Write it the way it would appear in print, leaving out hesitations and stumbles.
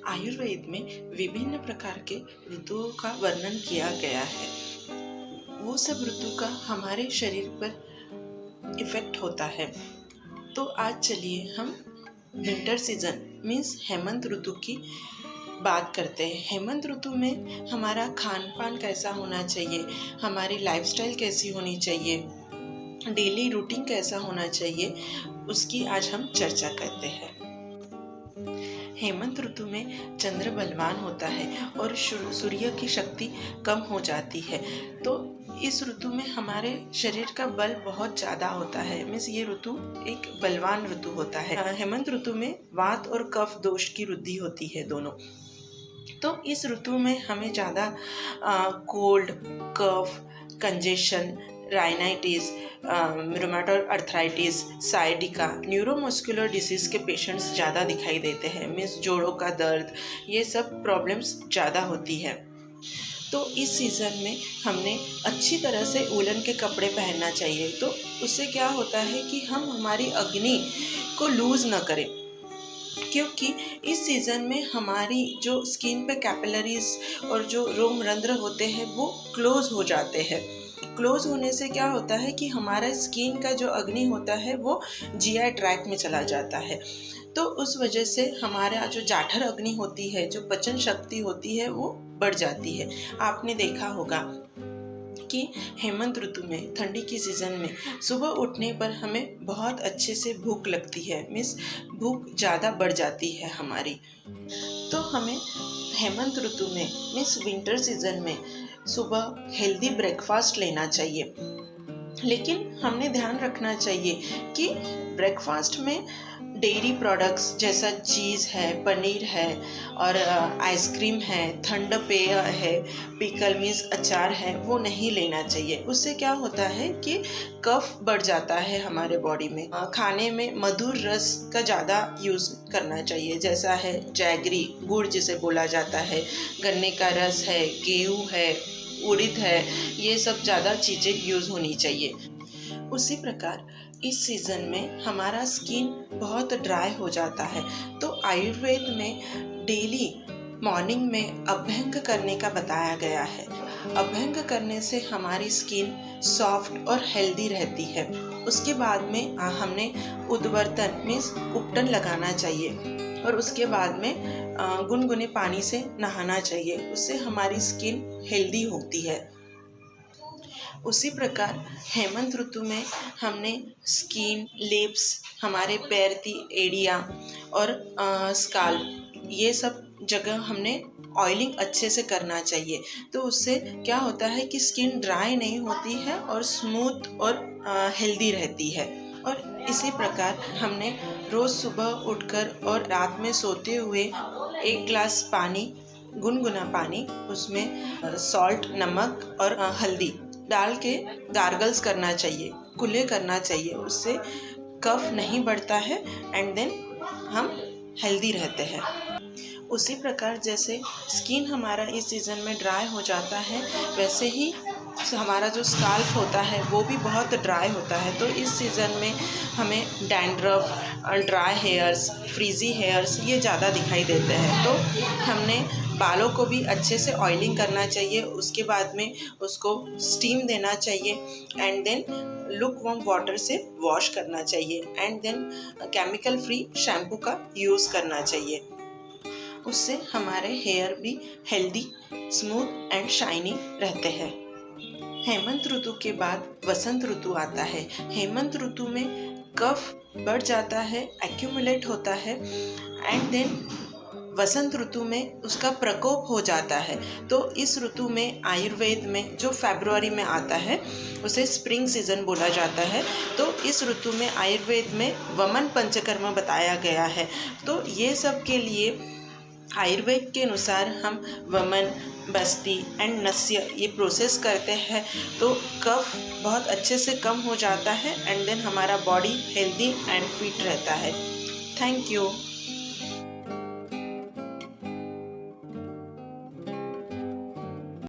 आयुर्वेद में विभिन्न प्रकार के ऋतुओं का वर्णन किया गया है। वो सब ऋतु का हमारे शरीर पर इफ़ेक्ट होता है। तो आज चलिए हम विंटर सीजन मीन्स हेमंत ऋतु की बात करते हैं। हेमंत ऋतु में हमारा खान पान कैसा होना चाहिए, हमारी लाइफस्टाइल कैसी होनी चाहिए, डेली रूटीन कैसा होना चाहिए, उसकी आज हम चर्चा करते हैं। हेमंत ऋतु में चंद्र बलवान होता है और सूर्य की शक्ति कम हो जाती है। तो इस ऋतु में हमारे शरीर का बल बहुत ज़्यादा होता है। मीन्स ये ऋतु एक बलवान ऋतु होता है। हेमंत ऋतु में वात और कफ दोष की वृद्धि होती है दोनों। तो इस ऋतु में हमें ज़्यादा cold, cough, congestion, rhinitis, rheumatoid arthritis, sciatica, neuromuscular disease के पेशेंट्स ज़्यादा दिखाई देते हैं। मीन्स जोड़ों का दर्द, ये सब प्रॉब्लम्स ज़्यादा होती है। तो इस सीज़न में हमने अच्छी तरह से वूलन के कपड़े पहनना चाहिए। तो उससे क्या होता है कि हम हमारी अग्नि को लूज़ न करें, क्योंकि इस सीज़न में हमारी जो स्किन पे कैपिलरीज और जो रोम रंध्र होते हैं वो क्लोज हो जाते हैं। क्लोज होने से क्या होता है कि हमारा स्किन का जो अग्नि होता है वो जीआई ट्रैक्ट में चला जाता है। तो उस वजह से हमारा जो जाठर अग्नि होती है, जो पचन शक्ति होती है, वो बढ़ जाती है। आपने देखा होगा कि हेमंत ऋतु में, ठंडी की सीज़न में सुबह उठने पर हमें बहुत अच्छे से भूख लगती है। मीन्स भूख ज़्यादा बढ़ जाती है हमारी। तो हमें हेमंत ऋतु में मीन्स विंटर सीज़न में सुबह हेल्दी ब्रेकफास्ट लेना चाहिए। लेकिन हमने ध्यान रखना चाहिए कि ब्रेकफास्ट में डेयरी प्रोडक्ट्स जैसा चीज़ है, पनीर है और आइसक्रीम है, ठंड पेय है, पिकल मीन्स अचार है, वो नहीं लेना चाहिए। उससे क्या होता है कि कफ बढ़ जाता है हमारे बॉडी में। खाने में मधुर रस का ज़्यादा यूज़ करना चाहिए, जैसा है जैगरी, गुड़ जिसे बोला जाता है, गन्ने का रस है, गेहूँ है, उड़द है, ये सब ज़्यादा चीज़ें यूज़ होनी चाहिए। उसी प्रकार इस सीज़न में हमारा स्किन बहुत ड्राई हो जाता है। तो आयुर्वेद में डेली मॉर्निंग में अभ्यंग करने का बताया गया है। अभ्यंग करने से हमारी स्किन सॉफ्ट और हेल्दी रहती है। उसके बाद में हमने उद्वर्तन मीन्स उपटन लगाना चाहिए और उसके बाद में गुनगुने पानी से नहाना चाहिए। उससे हमारी स्किन हेल्दी होती है। उसी प्रकार हेमंत ऋतु में हमने स्किन, लिप्स, हमारे पैर की एड़ियाँ और स्काल्प, ये सब जगह हमने ऑयलिंग अच्छे से करना चाहिए। तो उससे क्या होता है कि स्किन ड्राई नहीं होती है और स्मूथ और हेल्दी रहती है। और इसी प्रकार हमने रोज़ सुबह उठकर और रात में सोते हुए 1 ग्लास पानी, गुनगुना पानी, उसमें सॉल्ट, नमक और हल्दी डाल के गार्गल्स करना चाहिए, कुल्ले करना चाहिए। उससे कफ नहीं बढ़ता है एंड देन हम हेल्दी रहते हैं। उसी प्रकार जैसे स्किन हमारा इस सीज़न में ड्राई हो जाता है, वैसे ही हमारा जो स्काल्प होता है वो भी बहुत ड्राई होता है। तो इस सीज़न में हमें dandruff, dry hairs, frizzy hairs ये ज़्यादा दिखाई देते हैं। तो हमने बालों को भी अच्छे से ऑयलिंग करना चाहिए। उसके बाद में उसको स्टीम देना चाहिए and then look warm water से वॉश करना चाहिए and then chemical free shampoo का यूज़ करना चाहिए। उससे हमारे हेयर भी हेल्दी, स्मूथ एंड शाइनी रहते हैं। हेमंत ऋतु के बाद वसंत ऋतु आता है। हेमंत ऋतु में कफ बढ़ जाता है, एक्यूमुलेट होता है एंड देन वसंत ऋतु में उसका प्रकोप हो जाता है। तो इस ऋतु में आयुर्वेद में जो फरवरी में आता है उसे स्प्रिंग सीजन बोला जाता है। तो इस ऋतु में आयुर्वेद में वमन पंचकर्म बताया गया है। तो ये सब के लिए आयुर्वेद के अनुसार हम वमन, बस्ती एंड नस्य ये प्रोसेस करते हैं। तो कफ बहुत अच्छे से कम हो जाता है एंड देन हमारा बॉडी हेल्दी एंड फिट रहता है। Thank you.